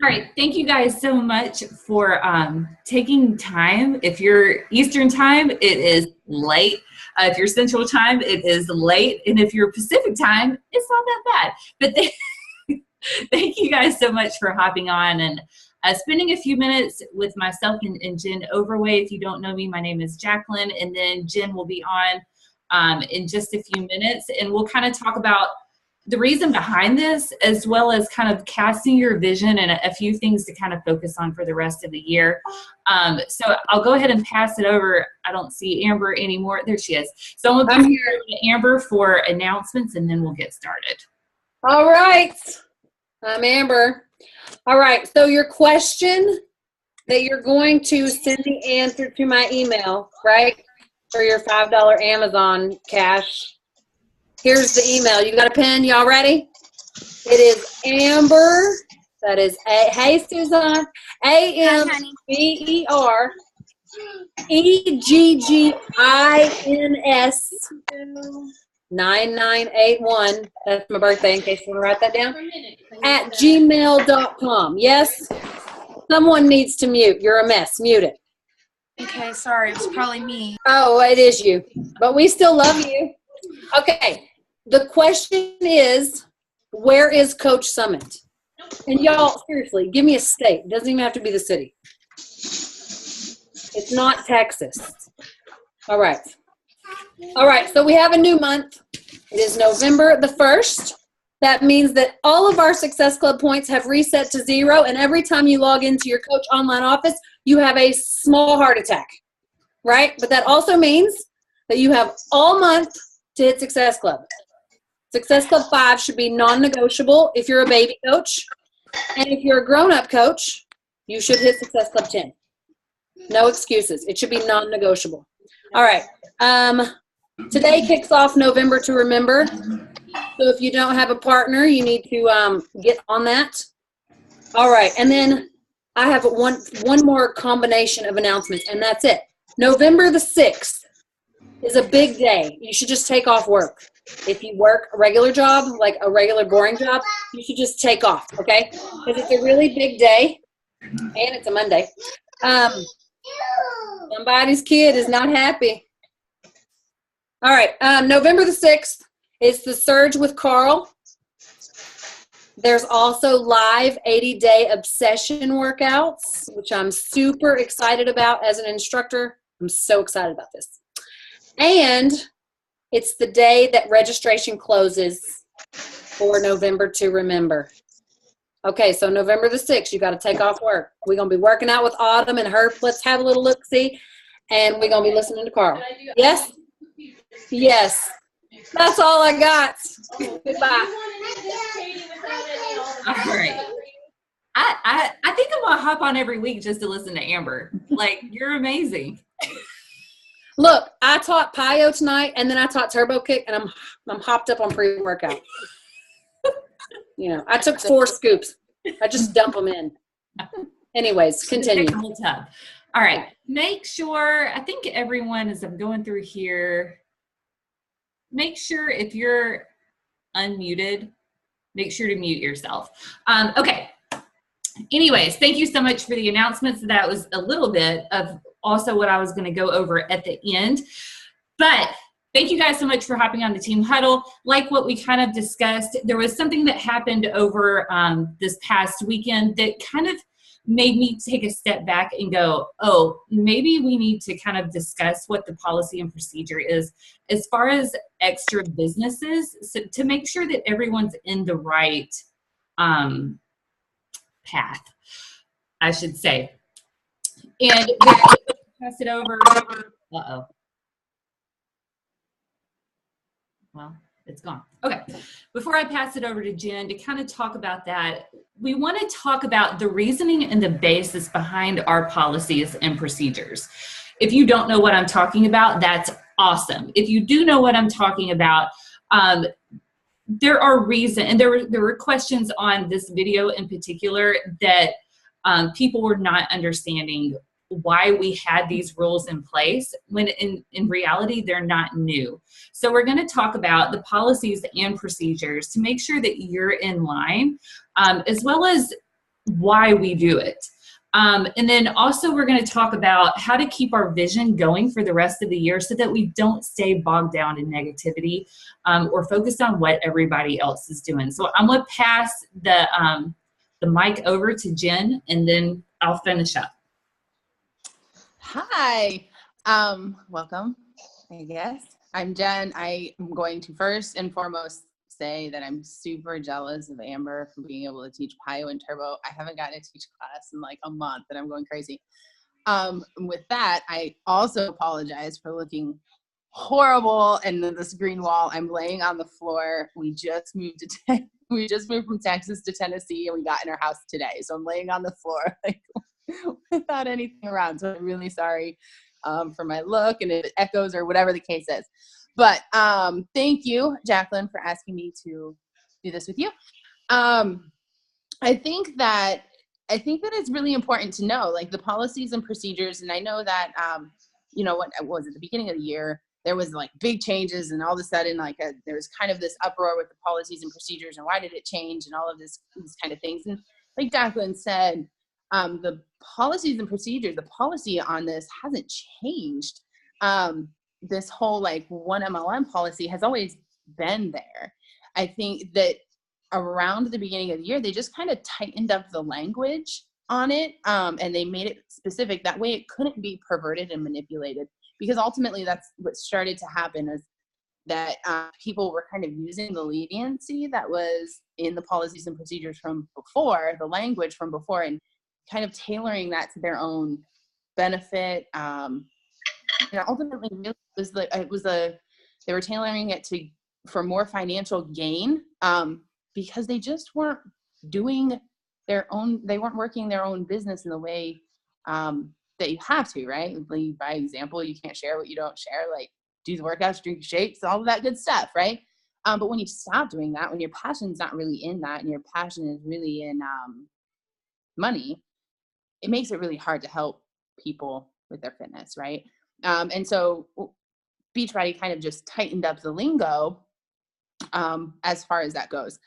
All right, thank you guys so much for taking time. If you're Eastern time, it is late. If you're Central time, it is late. And if you're Pacific time, it's not that bad. But thank you guys so much for hopping on and spending a few minutes with myself and Jen Overway. If you don't know me, my name is Jacqueline, and then Jen will be on in just a few minutes, and we'll kind of talk about the reason behind this, as well as kind of casting your vision and a few things to kind of focus on for the rest of the year. So I'll go ahead and pass it over. I don't see Amber anymore. There she is. So I'm going to pass it over to Amber for announcements, and then we'll get started. All right. I'm Amber. All right. So your question that you're going to send the answer to my email, right, for your $5 Amazon cash. Here's the email. You got a pen? Y'all ready? It is Amber. That is hey Susan. AMBER EGGINS 9981. That's my birthday in case you want to write that down. At gmail.com. Yes? Someone needs to mute. You're a mess. Mute it. Okay, sorry. It's probably me. Oh, it is you. But we still love you. Okay. The question is, where is Coach Summit? And y'all, seriously, give me a state. It doesn't even have to be the city. It's not Texas. All right. All right, so we have a new month. It is November the 1st. That means that all of our Success Club points have reset to 0, and every time you log into your Coach Online office, you have a small heart attack, right? But that also means that you have all month to hit Success Club. Success Club 5 should be non-negotiable if you're a baby coach. And if you're a grown-up coach, you should hit Success Club 10. No excuses. It should be non-negotiable. All right. Today kicks off November to Remember. So if you don't have a partner, you need to get on that. All right. And then I have one more combination of announcements, and that's it. November the 6th is a big day. You should just take off work. If you work a regular job, like a regular boring job, you should just take off, okay? Because it's a really big day, and it's a Monday. Somebody's kid is not happy. All right, November the 6th is the Surge with Carl. There's also live 80-day obsession workouts, which I'm super excited about as an instructor. I'm so excited about this. And it's the day that registration closes for November to Remember. Okay, so November the 6th, you got to take off work. We're going to be working out with Autumn and her. Let's have a little look-see. And we're going to be listening to Carl. Yes? Yes. That's all I got. Goodbye. All right. I think I'm going to hop on every week just to listen to Amber. Like, you're amazing. Look, I taught Pio tonight, and then I taught Turbo Kick, and I'm hopped up on pre-workout. You know, I took 4 scoops. I just dump them in. Anyways, continue. All right. Make sure, I think everyone, as I'm going through here, make sure if you're unmuted, make sure to mute yourself. Okay. Anyways, thank you so much for the announcements. That was a little bit of also what I was going to go over at the end. But thank you guys so much for hopping on the Team Huddle. Like what we kind of discussed, there was something that happened over this past weekend that kind of made me take a step back and go, oh, maybe we need to kind of discuss what the policy and procedure is as far as extra businesses, so to make sure that everyone's in the right path, I should say. And pass it over. Uh-oh. Well, it's gone. Okay. Before I pass it over to Jen to kind of talk about that, we want to talk about the reasoning and the basis behind our policies and procedures. If you don't know what I'm talking about, that's awesome. If you do know what I'm talking about, there are reasons, and there were questions on this video in particular that people were not understanding why we had these rules in place when in reality they're not new. So we're going to talk about the policies and procedures to make sure that you're in line, as well as why we do it. And then also we're going to talk about how to keep our vision going for the rest of the year so that we don't stay bogged down in negativity or focused on what everybody else is doing. So I'm going to pass the mic over to Jen, and then I'll finish up. Hi, welcome, I guess. I'm Jen. I am going to first and foremost say that I'm super jealous of Amber for being able to teach Pio and Turbo. I haven't gotten to teach class in like a month and I'm going crazy. With that, I also apologize for looking horrible and then this green wall. I'm laying on the floor. We just moved from Texas to Tennessee and we got in our house today. So I'm laying on the floor like without anything around. So I'm really sorry for my look and if it echoes or whatever the case is. But thank you, Jacqueline, for asking me to do this with you. I think that it's really important to know like the policies and procedures. And I know that, what was at the beginning of the year, there was like big changes and all of a sudden there was kind of this uproar with the policies and procedures and why did it change and all of these kind of things. And like Jacqueline said, the policies and procedures, the policy on this hasn't changed. This whole like one MLM policy has always been there. I think that around the beginning of the year, they just kind of tightened up the language on it, and they made it specific. That way it couldn't be perverted and manipulated, because ultimately that's what started to happen is that people were kind of using the leniency that was in the policies and procedures from before, the language from before, and kind of tailoring that to their own benefit. Ultimately, they were tailoring it for more financial gain, because they just weren't doing they weren't working their own business in the way that you have to, right? Like, by example, you can't share what you don't share, like do the workouts, drink shakes, all of that good stuff, right? But when you stop doing that, when your passion's not really in that and your passion is really in money, it makes it really hard to help people with their fitness, right? And so Beachbody kind of just tightened up the lingo as far as that goes.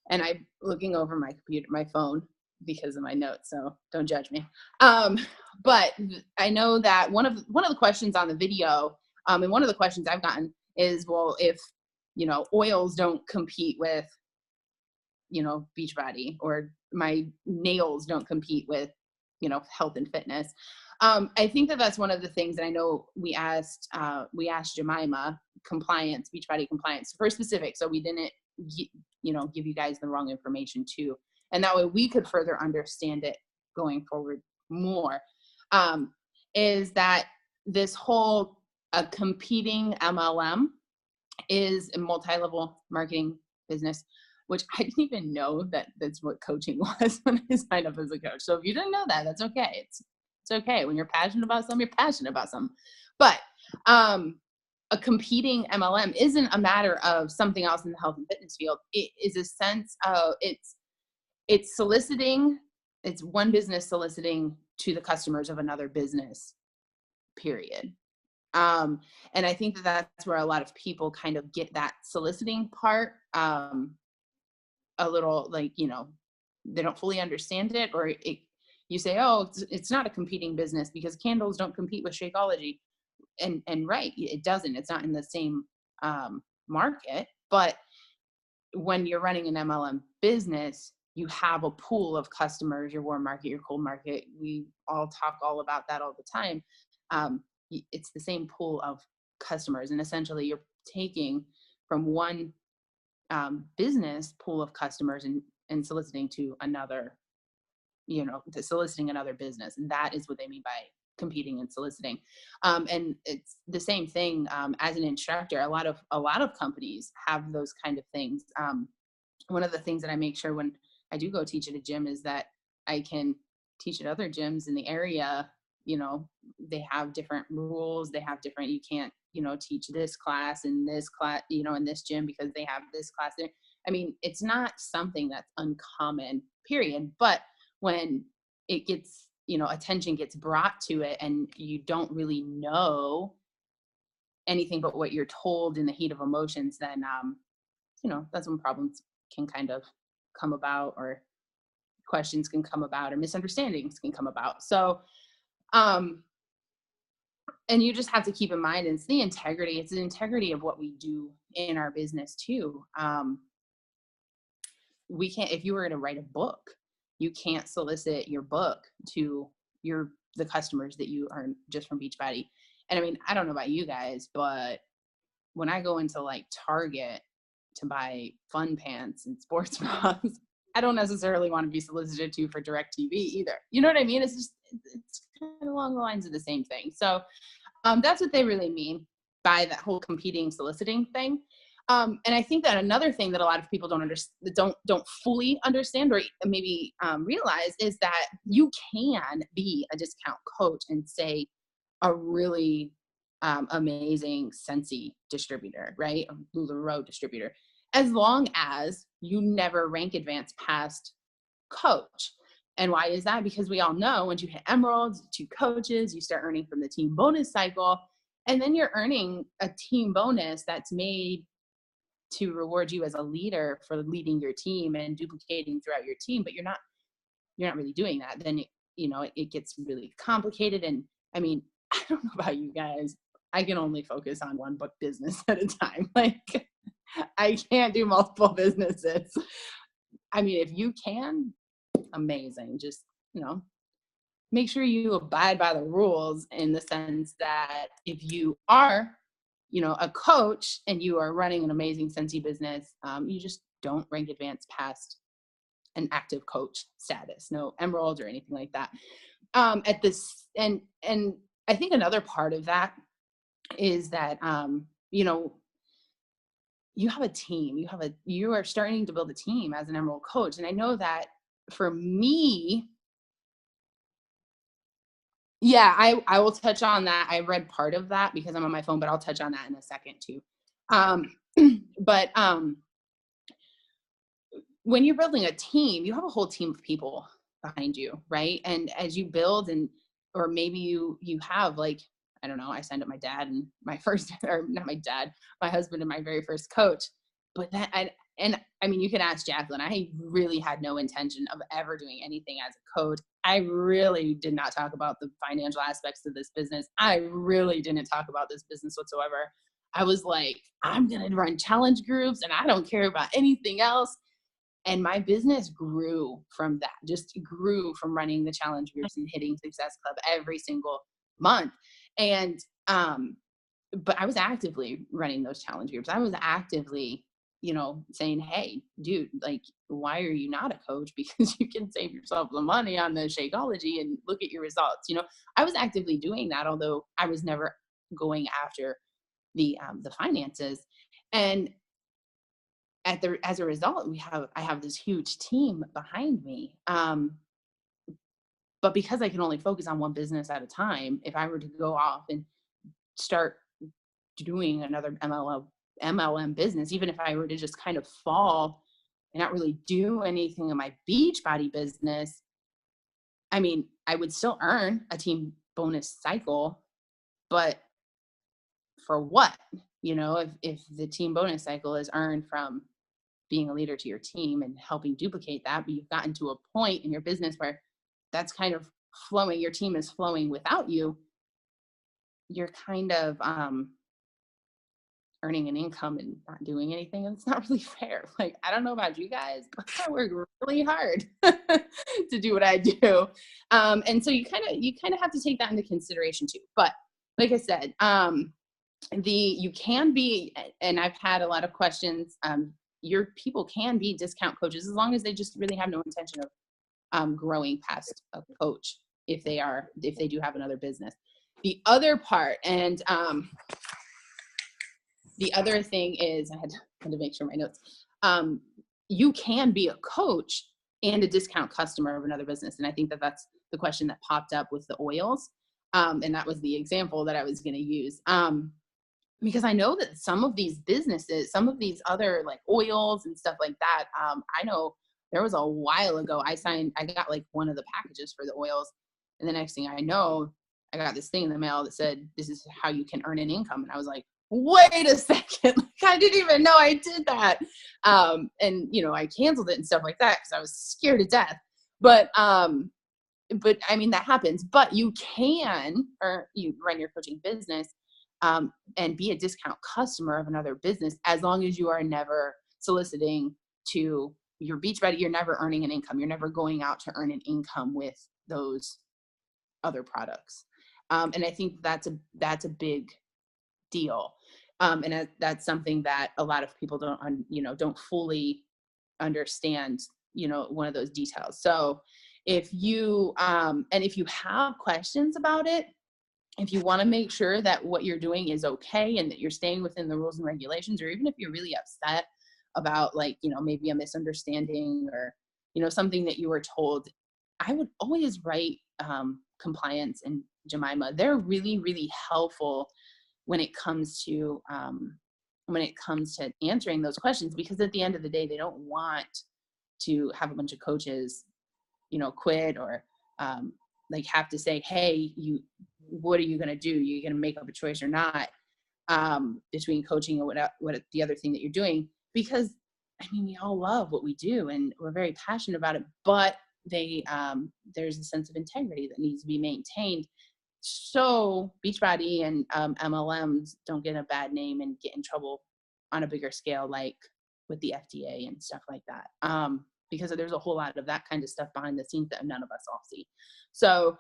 And I'm looking over my phone because of my notes, so don't judge me. But I know that one of the questions on the video, and one of the questions I've gotten is, well, if oils don't compete with Beachbody, or my nails don't compete with health and fitness. I think that's one of the things that I know we asked Jemima compliance, Beachbody compliance for specific, so we didn't give you guys the wrong information too, and that way we could further understand it going forward more. Is that this whole competing MLM is a multi-level marketing business, which I didn't even know that that's what coaching was when I signed up as a coach. So if you didn't know that, that's okay. It's okay. When you're passionate about something, you're passionate about something. But a competing MLM isn't a matter of something else in the health and fitness field. It is a sense of it's soliciting. It's one business soliciting to the customers of another business, period. And I think that that's where a lot of people kind of get that soliciting part a little, like, they don't fully understand it, or you say, oh, it's not a competing business because candles don't compete with Shakeology. And right, it doesn't. It's not in the same market. But when you're running an MLM business, you have a pool of customers, your warm market, your cold market. We all talk all about that all the time. It's the same pool of customers, and essentially you're taking from one business pool of customers and soliciting to another, soliciting another business. And that is what they mean by competing and soliciting. And it's the same thing as an instructor. A lot of companies have those kind of things. One of the things that I make sure when I do go teach at a gym is that I can teach at other gyms in the area. They have different rules. They have different, you can't, teach this class in this class, in this gym because they have this class there. I mean, it's not something that's uncommon, period. But when it gets, attention gets brought to it and you don't really know anything but what you're told in the heat of emotions, then, that's when problems can kind of come about or questions can come about or misunderstandings can come about. So, and you just have to keep in mind, it's the integrity of what we do in our business too. We can't, if you were to write a book, you can't solicit your book to the customers that you earn just from Beachbody. And I mean, I don't know about you guys, but when I go into like Target to buy fun pants and sports bras, I don't necessarily want to be solicited to for direct TV either. You know what I mean? It's kind of along the lines of the same thing. So that's what they really mean by that whole competing soliciting thing. And I think that another thing that a lot of people don't fully understand or maybe realize is that you can be a discount coach and say a really amazing Scentsy distributor, right? A LuLaRoe distributor, as long as you never rank advance past coach. And why is that? Because we all know once you hit emeralds, 2 coaches, you start earning from the team bonus cycle, and then you're earning a team bonus that's made to reward you as a leader for leading your team and duplicating throughout your team, but you're not really doing that. Then it gets really complicated. And I mean, I don't know about you guys, I can only focus on one book business at a time. Like, I can't do multiple businesses. I mean, if you can, amazing. Just, make sure you abide by the rules, in the sense that if you are, a coach and you are running an amazing Scentsy business, you just don't rank advance past an active coach status, no emeralds or anything like that. At this, and I think another part of that is that, you have a team, you are starting to build a team as an emerald coach. And I know that for me, yeah, I will touch on that. I read part of that because I'm on my phone, but I'll touch on that in a second too. But when you're building a team, you have a whole team of people behind you, right? And as you build, or maybe you have, like, I don't know, I signed up my dad and my husband and my very first coach. But I mean, you can ask Jacqueline, I really had no intention of ever doing anything as a coach. I really did not talk about the financial aspects of this business. I really didn't talk about this business whatsoever. I was like, I'm going to run challenge groups and I don't care about anything else. And my business grew from that, just grew from running the challenge groups and hitting Success Club every single month. And, but I was actively running those challenge groups. I was actively, saying, hey, dude, like, why are you not a coach? Because you can save yourself the money on the Shakeology and look at your results. I was actively doing that, although I was never going after the finances. And as a result, I have this huge team behind me. But because I can only focus on one business at a time, if I were to go off and start doing another MLM business, even if I were to just kind of fall and not really do anything in my Beachbody business, I mean, I would still earn a team bonus cycle, but for what? If the team bonus cycle is earned from being a leader to your team and helping duplicate that, but you've gotten to a point in your business where that's kind of flowing, your team is flowing without you, you're kind of earning an income and not doing anything. And it's not really fair. Like, I don't know about you guys, but I work really hard to do what I do. And so you kind of have to take that into consideration too. But like I said, you can be, and I've had a lot of questions, your people can be discount coaches as long as they just really have no intention of growing past a coach, if they do have another business. The other part, and the other thing is, I had to make sure my notes, you can be a coach and a discount customer of another business. And I think that's the question that popped up with the oils. And that was the example that I was going to use. Because I know that some of these businesses, some of these other like oils and stuff like that, I know there was a while ago, I got like one of the packages for the oils. And the next thing I know, I got this thing in the mail that said, this is how you can earn an income. And I was like, wait a second, like, I didn't even know I did that. And, I canceled it and stuff like that because I was scared to death. But I mean, that happens, but you can, or you run your coaching business, and be a discount customer of another business, as long as you are never soliciting to your Beachbody. You're never earning an income. You're never going out to earn an income with those other products. And I think that's a big deal. And that's something that a lot of people don't fully understand, one of those details. So if you, and if you have questions about it, if you want to make sure that what you're doing is okay and that you're staying within the rules and regulations, or even if you're really upset about maybe a misunderstanding or, something that you were told, I would always write compliance and Jemima. They're really, really helpful when it comes to answering those questions, because at the end of the day, they don't want to have a bunch of coaches, quit or have to say, hey, what are you going to do? You're going to make up a choice or not, between coaching and what the other thing that you're doing, because we all love what we do and we're very passionate about it, but there's a sense of integrity that needs to be maintained. So Beachbody and MLMs don't get a bad name and get in trouble on a bigger scale, like with the FDA and stuff like that. Because there's a whole lot of that kind of stuff behind the scenes that none of us all see. So,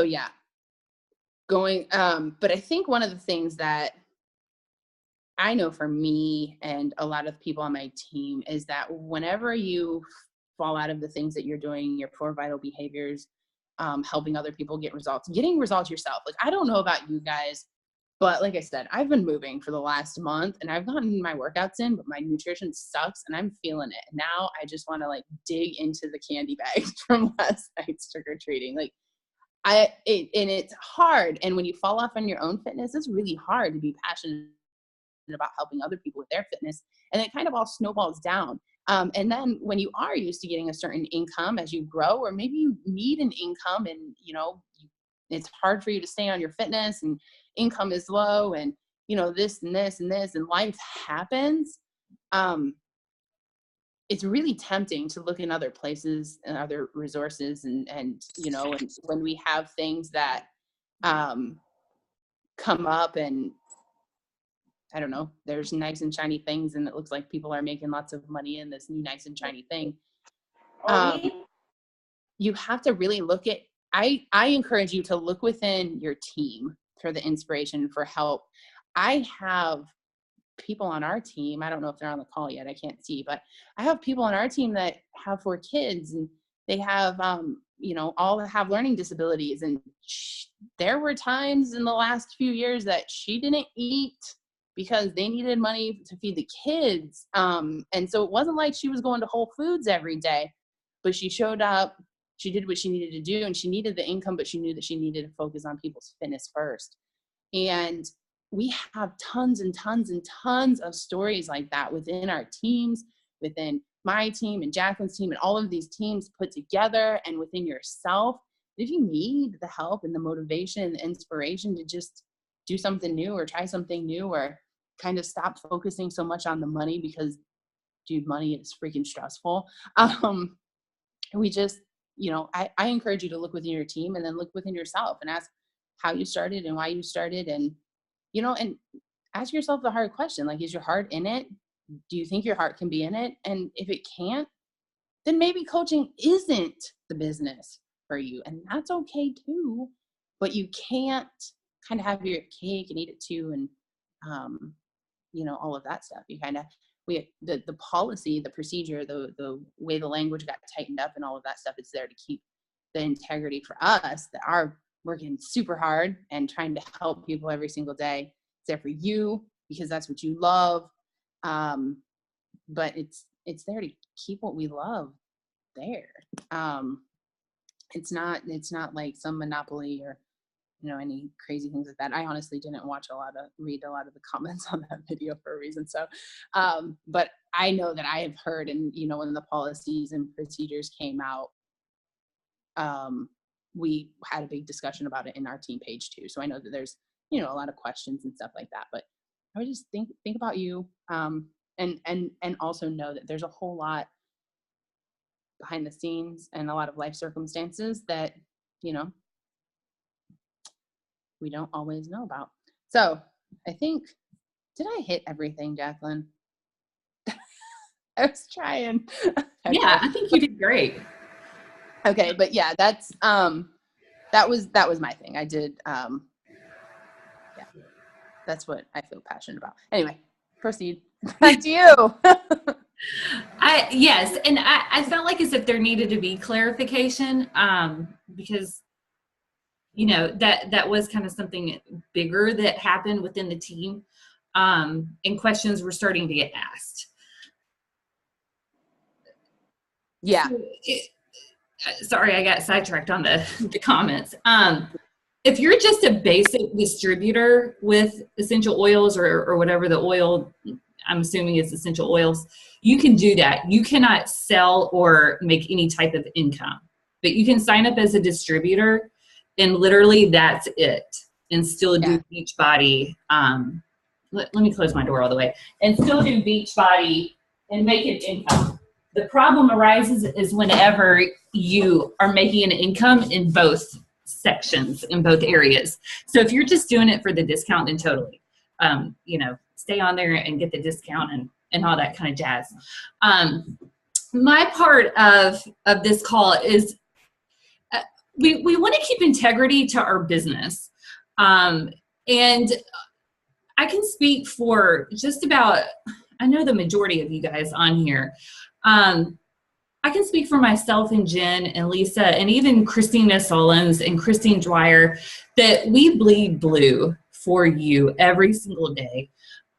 yeah, but I think one of the things that I know for me and a lot of people on my team is that whenever you fall out of the things that you're doing, your 4 vital behaviors, helping other people get results, getting results yourself. Like, I don't know about you guys, but like I said, I've been moving for the last month and I've gotten my workouts in, but my nutrition sucks and I'm feeling it. Now I just want to dig into the candy bags from last night's trick or treating. And it's hard. And when you fall off on your own fitness, it's really hard to be passionate about helping other people with their fitness. And it kind of all snowballs down. And then when you are used to getting a certain income as you grow, or maybe you need an income and, it's hard for you to stay on your fitness and income is low and, this and this and this and life happens. It's really tempting to look in other places and other resources and when we have things that come up and I don't know, there's nice and shiny things and it looks like people are making lots of money in this new nice and shiny thing. You have to really look at, I encourage you to look within your team for the inspiration, for help. I have people on our team, I don't know if they're on the call yet, I can't see, but I have people on our team that have 4 kids and they have, all have learning disabilities. And there were times in the last few years that she didn't eat because they needed money to feed the kids. And so it wasn't like she was going to Whole Foods every day, but she showed up, she did what she needed to do, and she needed the income, but she knew that she needed to focus on people's fitness first. And we have tons and tons and tons of stories like that within our teams, within my team and Jacqueline's team and all of these teams put together, and within yourself. If you need the help and the motivation and the inspiration to just do something new or try something new or kind of stop focusing so much on the money, because dude, money is freaking stressful. We just, I encourage you to look within your team and then look within yourself and ask how you started and why you started, and, and ask yourself the hard question. Like, is your heart in it? Do you think your heart can be in it? And if it can't, then maybe coaching isn't the business for you. And that's okay too, but you can't kind of have your cake and eat it too. And, all of that stuff. You kind of, the policy, the procedure, the way the language got tightened up and all of that stuff, it's there to keep the integrity for us that are working super hard and trying to help people every single day. It's there for you because that's what you love. But it's there to keep what we love there. It's not like some monopoly or, any crazy things like that. I honestly didn't read a lot of the comments on that video for a reason. So, but I know that I have heard, and, when the policies and procedures came out, we had a big discussion about it in our team page too. So I know that there's, a lot of questions and stuff like that, but I would just think about you, and also know that there's a whole lot behind the scenes and a lot of life circumstances that, you know, we don't always know about. So I think, did I hit everything, Jacqueline? I was trying. Okay. Yeah, I think you did great. Okay, but yeah, that's that was my thing. I did yeah. That's what I feel passionate about. Anyway, proceed. Back to you. Yes, and I felt like as if there needed to be clarification, because you know that was kind of something bigger that happened within the team, and questions were starting to get asked. Yeah. So sorry, I got sidetracked on the comments. If you're just a basic distributor with essential oils or whatever the oil, I'm assuming it's essential oils, you can do that. You cannot sell or make any type of income, but you can sign up as a distributor and literally that's it, and still do Beachbody. Let me close my door all the way, and still do Beachbody and make an income. The problem arises is whenever you are making an income in both sections, in both areas. So if you're just doing it for the discount, then totally, you know, stay on there and get the discount and all that kind of jazz. My part of this call is we want to keep integrity to our business. And I can speak for just about, I know the majority of you guys on here. I can speak for myself and Jen and Lisa and even Christina Solons and Christine Dwyer that we bleed blue for you every single day.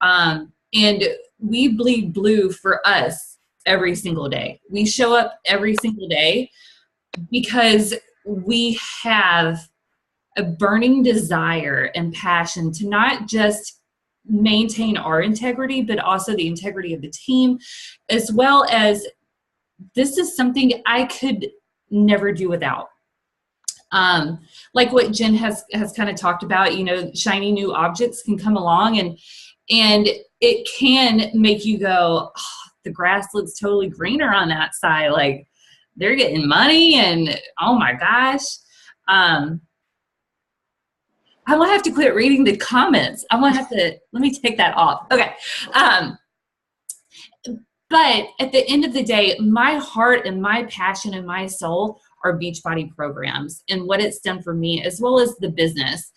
And we bleed blue for us every single day. We show up every single day because we have a burning desire and passion to not just maintain our integrity, but also the integrity of the team, as well as this is something I could never do without. Like what Jen has kind of talked about, you know, shiny new objects can come along and it can make you go, oh, the grass looks totally greener on that side. Like they're getting money and oh my gosh. I'm gonna have to quit reading the comments. I'm gonna have to, let me take that off. Okay. But at the end of the day, my heart and my passion and my soul are Beachbody programs and what it's done for me, as well as the business.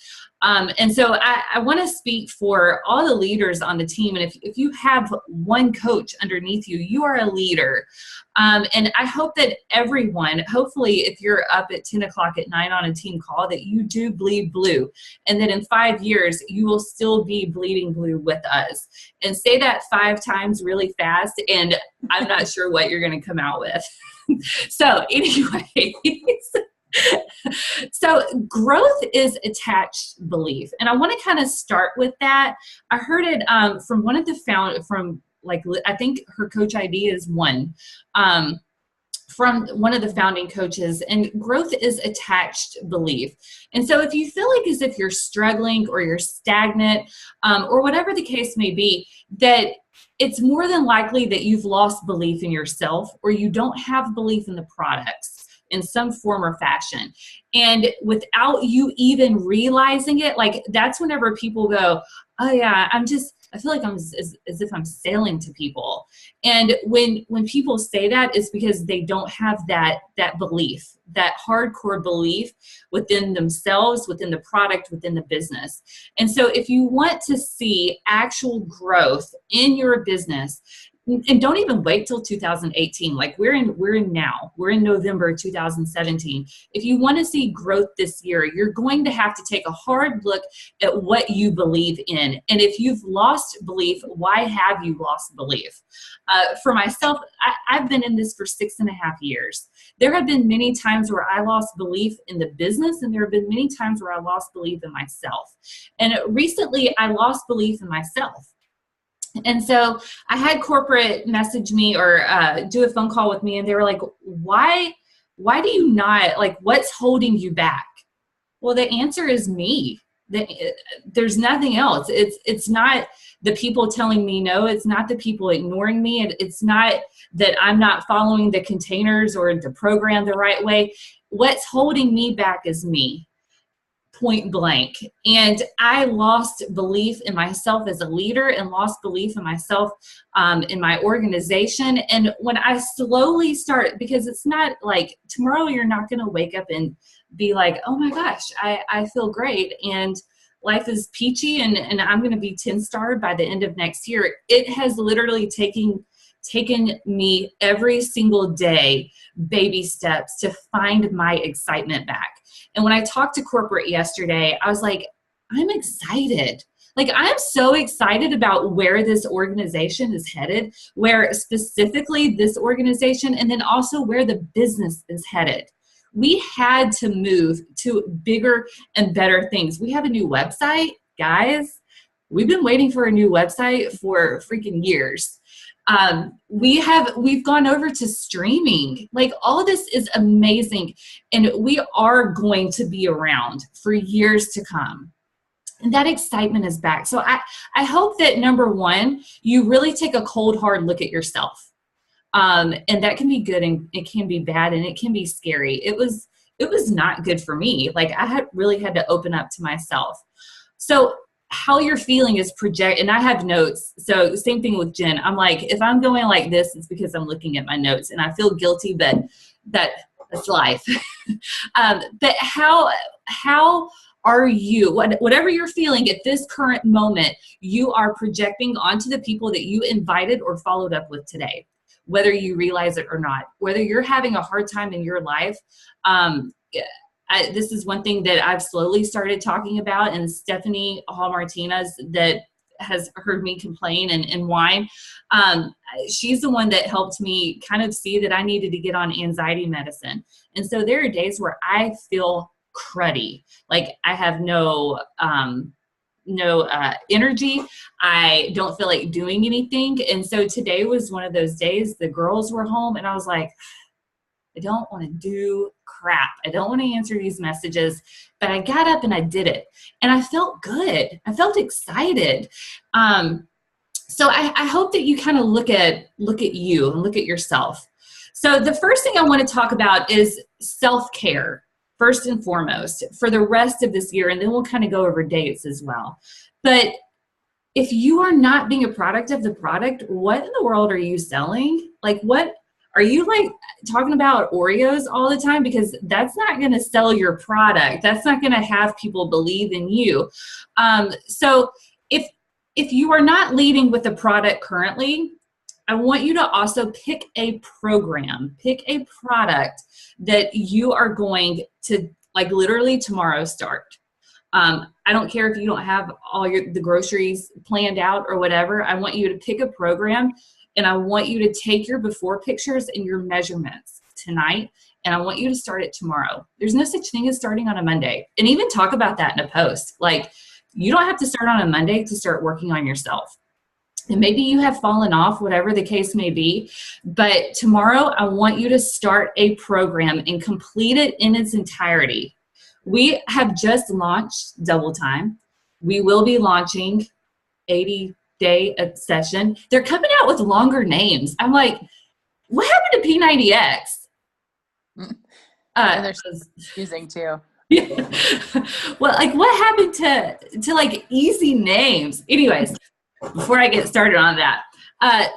And so I want to speak for all the leaders on the team. And if you have one coach underneath you, you are a leader. And I hope that everyone, hopefully if you're up at 10 o'clock at night on a team call, that you do bleed blue. And that in 5 years, you will still be bleeding blue with us. And say that 5 times really fast, and I'm not sure what you're going to come out with. So anyways, so growth is attached belief. And I want to kind of start with that. I heard it from one of the I think her coach ID is one, from one of the founding coaches, and growth is attached belief. And so if you feel like as if you're struggling or you're stagnant, or whatever the case may be, that it's more than likely that you've lost belief in yourself or you don't have belief in the products in some form or fashion. And without you even realizing it, like that's whenever people go, oh yeah, I feel like I'm as if I'm selling to people. And when people say that, it's because they don't have that belief, that hardcore belief within themselves, within the product, within the business. And so if you want to see actual growth in your business, and don't even wait till 2018. Like we're in now. We're in November 2017. If you want to see growth this year, you're going to have to take a hard look at what you believe in. And if you've lost belief, why have you lost belief? For myself, I've been in this for 6.5 years. There have been many times where I lost belief in the business, and there have been many times where I lost belief in myself. And recently, I lost belief in myself. And so I had corporate message me or do a phone call with me, and they were like, why do you not, like, what's holding you back? Well, the answer is me. There's nothing else. It's not the people telling me no. It's not the people ignoring me. It's not that I'm not following the containers or the program the right way. What's holding me back is me, point blank. And I lost belief in myself as a leader and lost belief in myself in my organization. And when I slowly start, because it's not like tomorrow you're not going to wake up and be like, oh my gosh, I feel great and life is peachy and I'm going to be 10-starred by the end of next year. It has literally taken me every single day, baby steps to find my excitement back. And when I talked to corporate yesterday, I was like, I'm excited. Like, I'm so excited about where this organization is headed, where specifically this organization, and then also where the business is headed. We had to move to bigger and better things. We have a new website, guys. We've been waiting for a new website for freaking years. We've gone over to streaming. Like, all of this is amazing, and we are going to be around for years to come. And that excitement is back. So I hope that, number one, you really take a cold, hard look at yourself. And that can be good and it can be bad and it can be scary. It was not good for me. Like, I really had to open up to myself. So how you're feeling is project, and I have notes. So same thing with Jen. I'm like, if I'm going like this, it's because I'm looking at my notes and I feel guilty, but that's life. But how are you, whatever you're feeling at this current moment, you are projecting onto the people that you invited or followed up with today, whether you realize it or not, whether you're having a hard time in your life. This is one thing that I've slowly started talking about, and Stephanie Hall Martinez, that has heard me complain and whine. She's the one that helped me kind of see that I needed to get on anxiety medicine. And so there are days where I feel cruddy, like I have no energy. I don't feel like doing anything. And so today was one of those days. The girls were home and I was like, I don't want to do crap. I don't want to answer these messages, but I got up and I did it. And I felt good. I felt excited. So I hope that you kind of look at you and look at yourself. So the first thing I want to talk about is self-care, first and foremost, for the rest of this year. And then we'll kind of go over dates as well. But if you are not being a product of the product, what in the world are you selling? Like, what are you like talking about Oreos all the time? Because that's not going to sell your product. That's not going to have people believe in you. So if you are not leading with a product currently, I want you to also pick a program, pick a product that you are going to, like, literally tomorrow start. I don't care if you don't have all the groceries planned out or whatever. I want you to pick a program, and I want you to take your before pictures and your measurements tonight, and I want you to start it tomorrow. There's no such thing as starting on a Monday. And even talk about that in a post. Like, you don't have to start on a Monday to start working on yourself. And maybe you have fallen off, whatever the case may be. But tomorrow, I want you to start a program and complete it in its entirety. We have just launched Double Time. We will be launching 80-day session. They're coming out with longer names. I'm like, what happened to P90X? And they're so confusing too. Yeah. Well, like, what happened to like easy names? Anyways, before I get started on that.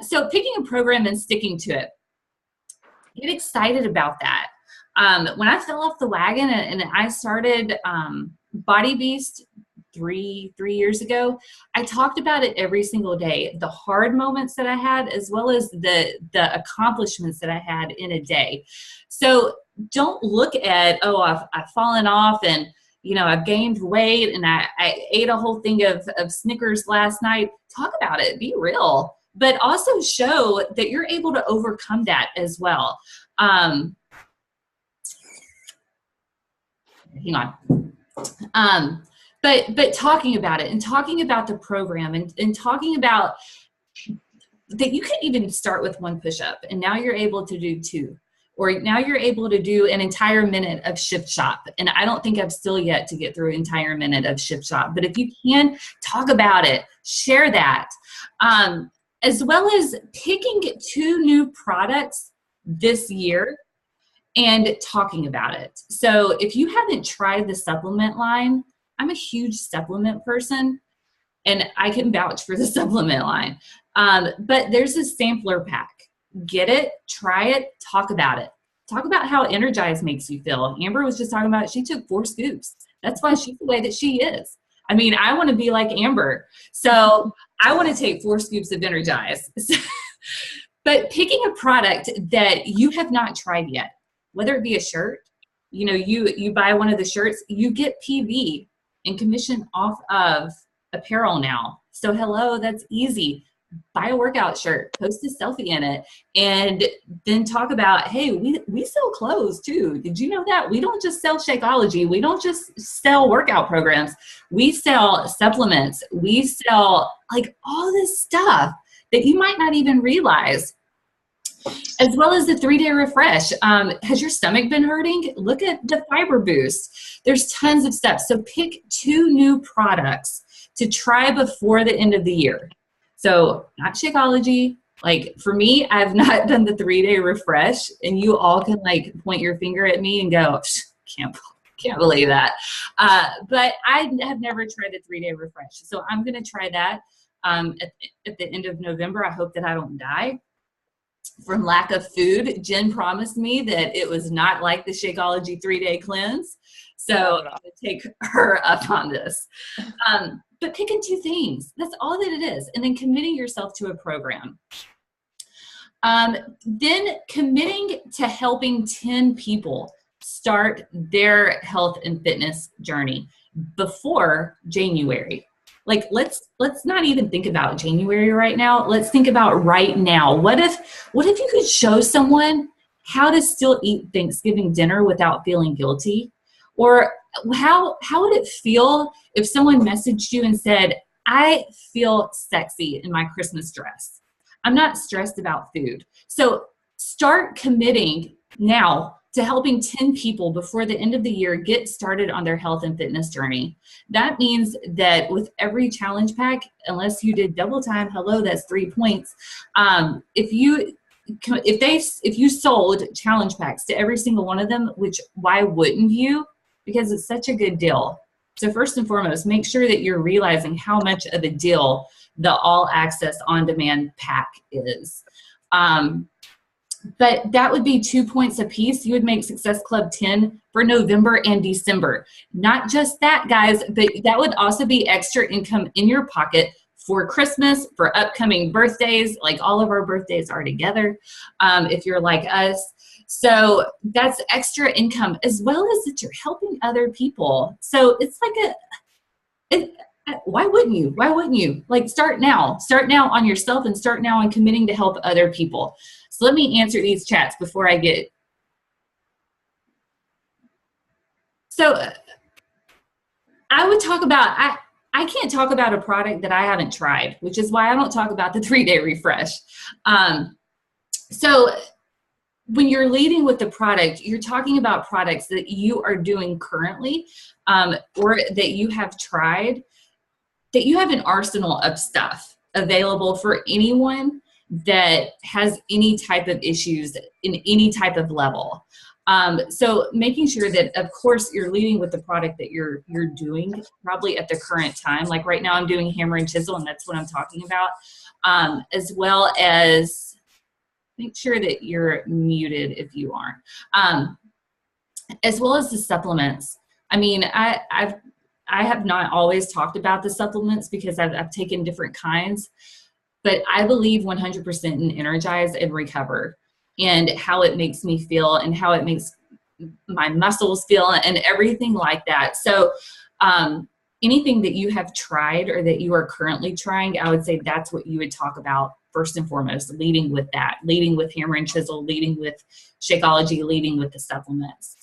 So picking a program and sticking to it. Get excited about that. When I fell off the wagon and I started Body Beast three years ago, I talked about it every single day. The hard moments that I had, as well as the accomplishments that I had in a day. So don't look at, oh, I've fallen off and, you know, I've gained weight and I ate a whole thing of Snickers last night. Talk about it. Be real. But also show that you're able to overcome that as well. Hang on. But talking about it and talking about the program and talking about that, you can even start with one push-up and now you're able to do 2. or now you're able to do an entire minute of Shift Shop. And I don't think I've still yet to get through an entire minute of Shift Shop. But if you can, talk about it, share that. As well as picking 2 new products this year and talking about it. So if you haven't tried the supplement line, I'm a huge supplement person, and I can vouch for the supplement line. But there's a sampler pack. Get it, try it, talk about it. Talk about how energized makes you feel. Amber was just talking about it. She took 4 scoops. That's why she's the way that she is. I mean, I want to be like Amber. So I want to take 4 scoops of Energize. But picking a product that you have not tried yet, whether it be a shirt, you know, you buy one of the shirts, you get PV and commission off of apparel now. So hello, that's easy. Buy a workout shirt, post a selfie in it, and then talk about, hey, we sell clothes too. Did you know that? We don't just sell Shakeology. We don't just sell workout programs. We sell supplements. We sell like all this stuff that you might not even realize. As well as the 3-day refresh. Has your stomach been hurting? Look at the fiber boost. There's tons of stuff. So pick 2 new products to try before the end of the year. So not Shakeology. Like for me, I've not done the 3-day refresh, and you all can like point your finger at me and go, can't believe that. But I have never tried the 3-day refresh. So I'm going to try that at the end of November. I hope that I don't die from lack of food. Jen promised me that it was not like the Shakeology 3-day cleanse. So I'm going to take her up on this. But picking 2 things, that's all that it is. And then committing yourself to a program. Then committing to helping 10 people start their health and fitness journey before January. Like, let's not even think about January right now. Let's think about right now. What if you could show someone how to still eat Thanksgiving dinner without feeling guilty? Or how would it feel if someone messaged you and said, I feel sexy in my Christmas dress. I'm not stressed about food. So start committing now to helping 10 people before the end of the year get started on their health and fitness journey. That means that with every challenge pack, unless you did double time, hello, that's 3 points. If you sold challenge packs to every single one of them, which why wouldn't you? Because it's such a good deal. So first and foremost, make sure that you're realizing how much of a deal the all access on demand pack is. But that would be 2 points a piece. You would make Success Club 10 for November and December. Not just that, guys, but that would also be extra income in your pocket for Christmas, for upcoming birthdays. Like all of our birthdays are together, if you're like us. So that's extra income, as well as that you're helping other people. So it's like why wouldn't you? Why wouldn't you? Like start now on yourself, and start now on committing to help other people. So let me answer these chats before I get. So I would talk about, I can't talk about a product that I haven't tried, which is why I don't talk about the 3-day refresh. So when you're leading with the product, you're talking about products that you are doing currently, or that you have tried, that you have an arsenal of stuff available for anyone that has any type of issues in any type of level. So making sure that, of course, you're leading with the product that you're doing probably at the current time. Like right now I'm doing hammer and chisel, and that's what I'm talking about. As well as make sure that you're muted if you aren't. As well as the supplements. I mean, I have not always talked about the supplements because I've taken different kinds, but I believe 100% in Energize and Recover, and how it makes me feel and how it makes my muscles feel and everything like that. So anything that you have tried or that you are currently trying, I would say that's what you would talk about first and foremost, leading with that, leading with hammer and chisel, leading with Shakeology, leading with the supplements.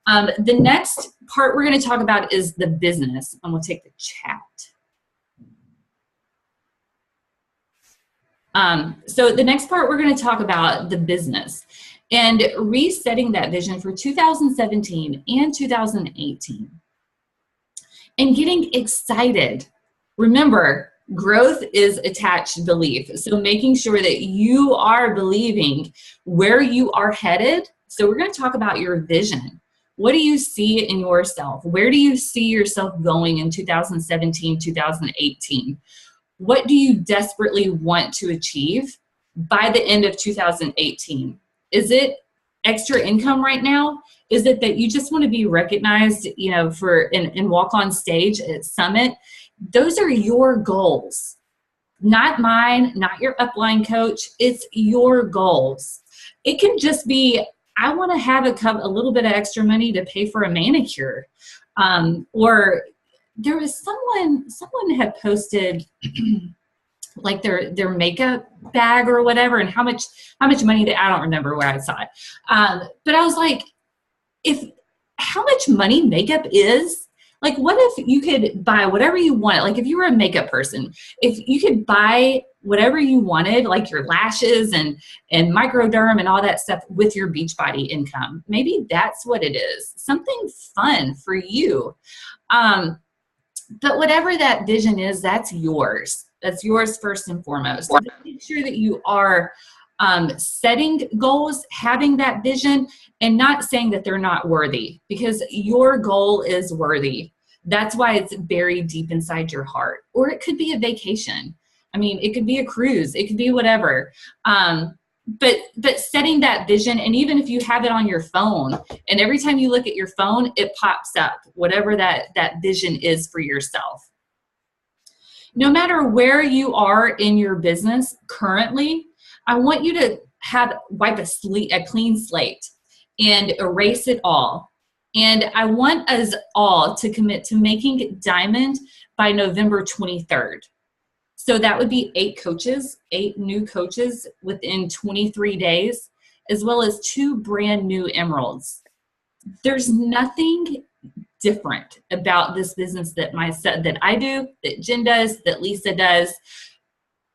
The next part we're going to talk about is the business, and we'll take the chat. So the next part we're going to talk about the business. and resetting that vision for 2017 and 2018 and getting excited. Remember, growth is attached to belief. So making sure that you are believing where you are headed. So we're going to talk about your vision. What do you see in yourself? Where do you see yourself going in 2017, 2018? What do you desperately want to achieve by the end of 2018? Is it extra income right now? Is it that you just want to be recognized, you know, and walk on stage at Summit? Those are your goals, not mine, not your upline coach. It's your goals. It can just be, I want to have a little bit of extra money to pay for a manicure. Or there was someone had posted like their makeup bag or whatever, and how much money I don't remember where I saw it. But I was like, how much money makeup is, like, what if you could buy whatever you want? Like, if you were a makeup person, if you could buy whatever you wanted, like your lashes and microderm and all that stuff with your Beachbody income, maybe that's what it is. Something fun for you. But whatever that vision is, that's yours. That's yours first and foremost. So make sure that you are setting goals, having that vision, and not saying that they're not worthy, because your goal is worthy. That's why it's buried deep inside your heart. Or it could be a vacation. I mean, it could be a cruise. It could be whatever. But setting that vision, and even if you have it on your phone, and every time you look at your phone, it pops up, whatever that vision is for yourself. No matter where you are in your business currently, I want you to wipe a clean slate and erase it all. And I want us all to commit to making Diamond by November 23rd. So that would be 8 new coaches within 23 days, as well as 2 brand new emeralds. There's nothing different about this business that I do, that Jen does, that Lisa does.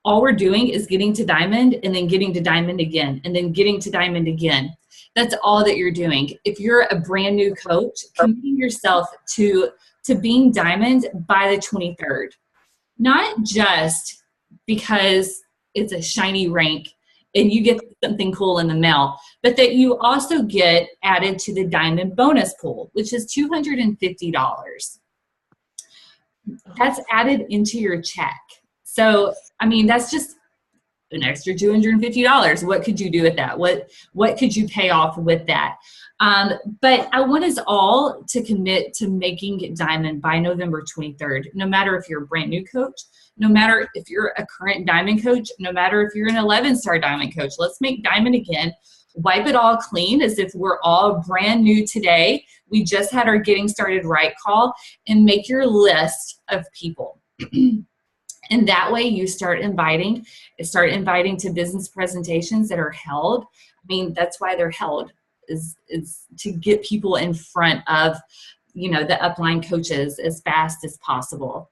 All we're doing is getting to Diamond and then getting to Diamond again and then getting to Diamond again. That's all that you're doing. If you're a brand new coach, committing yourself to being Diamond by the 23rd. Not just because it's a shiny rank and you get something cool in the mail, but that you also get added to the Diamond bonus pool, which is $250. That's added into your check. So, I mean, that's just an extra $250. What could you do with that? What could you pay off with that? But I want us all to commit to making Diamond by November 23rd, no matter if you're a brand new coach, no matter if you're a current Diamond coach, no matter if you're an 11-star Diamond coach. Let's make Diamond again. Wipe it all clean as if we're all brand new today. We just had our Getting Started Right call, and make your list of people. And that way you start inviting to business presentations that are held. I mean, that's why they're held, is to get people in front of, you know, the upline coaches as fast as possible.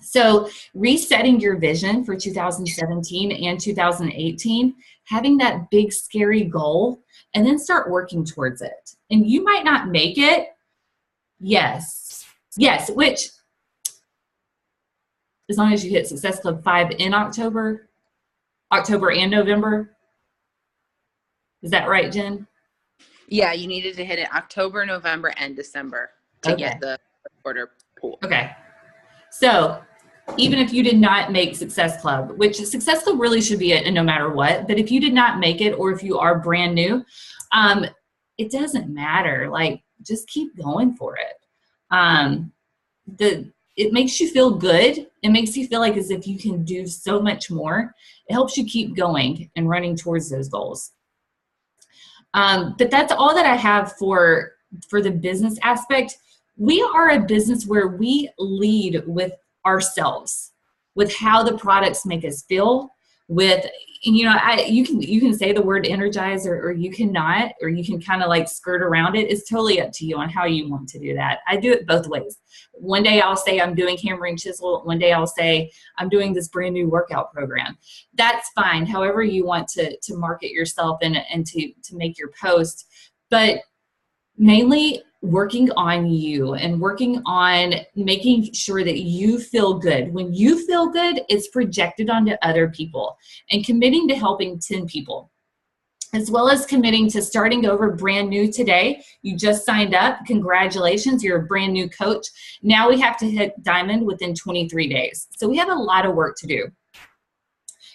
So resetting your vision for 2017 and 2018, having that big scary goal, and then start working towards it. And you might not make it. Yes, which, as long as you hit Success Club 5 in October and November. Is that right, Jen? Yeah, you needed to hit it October, November, and December to get the quarter pool. Okay. So even if you did not make Success Club, which Success Club really should be a no matter what, but if you did not make it, or if you are brand new, it doesn't matter. Like, just keep going for it. It makes you feel good. It makes you feel like as if you can do so much more. It helps you keep going and running towards those goals. But that's all that I have for the business aspect. We are a business where we lead with ourselves, with how the products make us feel, with, you know, you can say the word energize, or you cannot, or you can kind of like skirt around it. It's totally up to you on how you want to do that. I do it both ways. One day I'll say I'm doing hammer and chisel. One day I'll say I'm doing this brand new workout program. That's fine. However you want to market yourself and to make your post, but mainly working on you and working on making sure that you feel good. When you feel good, it's projected onto other people, and committing to helping 10 people, as well as committing to starting over brand new today. You just signed up. Congratulations, you're a brand new coach. Now we have to hit diamond within 23 days. So we have a lot of work to do.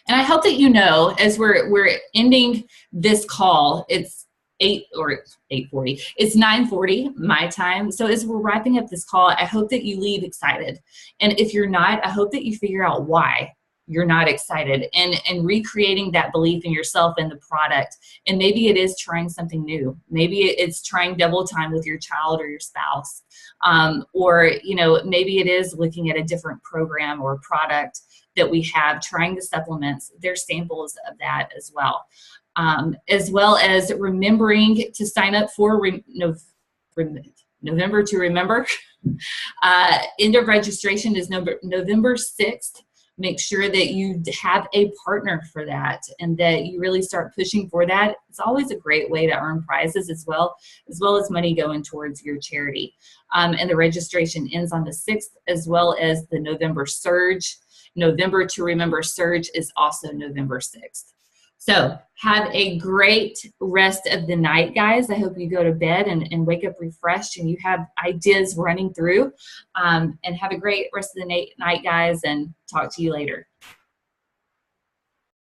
And I hope that you know, as we're ending this call, it's 8:40. It's 9:40 my time. So as we're wrapping up this call, I hope that you leave excited. And if you're not, I hope that you figure out why you're not excited, and recreating that belief in yourself and the product. And maybe it is trying something new. Maybe it's trying double time with your child or your spouse. Or, you know, maybe it is looking at a different program or product that we have, trying the supplements. There's samples of that as well. As well as remembering to sign up for November to Remember. End of registration is November 6th. Make sure that you have a partner for that, and that you really start pushing for that. It's always a great way to earn prizes as well as money going towards your charity. And the registration ends on the 6th, as well as the November Surge. November to Remember Surge is also November 6th. So have a great rest of the night, guys. I hope you go to bed and wake up refreshed, and you have ideas running through. And have a great rest of the night, guys, and talk to you later.